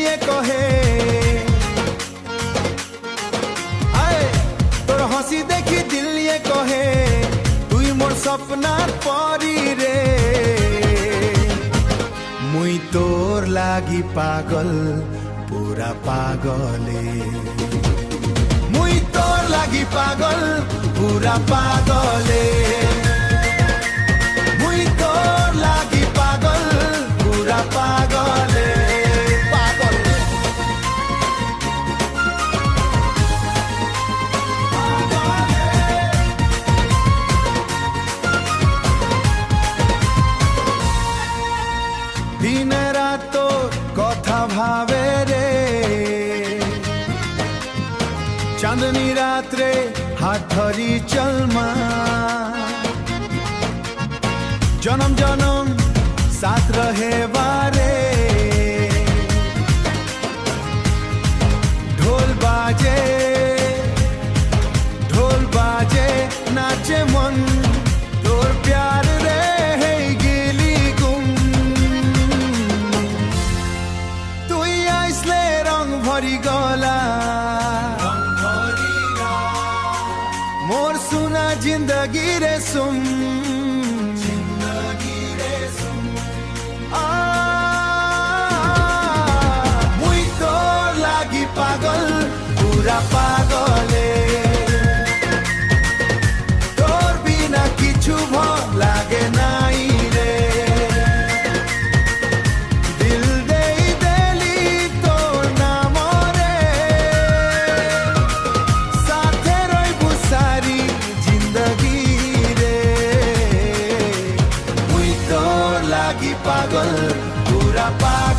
দিল্লিয়ে কহে তোর হাসি দেখি দিল্লিয়ে কহে তুই মোর স্বপ্নার পরি রে মুই তোর লাগি পাগল পুরা পাগলে মুই তোর লাগি পাগল পুরা পাগলে মুই তোর লাগি পাগল পুরা পাগলে পাগল দিন রাত কথা ভাবে রে চাঁদনী রাত্রে হাত ধরি চলমা জনম জনম साथ रहे बारे ढोल बाजे नाचे मन तोर प्यार रे है गिली गुम तुई आइसले रंग भरी गला मोर सुना जिंदगी रे सुम मुई तोर लागी पागल पूरा पागले तोर बिना किछु भल लागे नाई रे दिल देई देली तोर नाम रे साथे रहिबु सारी जिंदगी रे मुई तोर लागी पागल पूरा पागल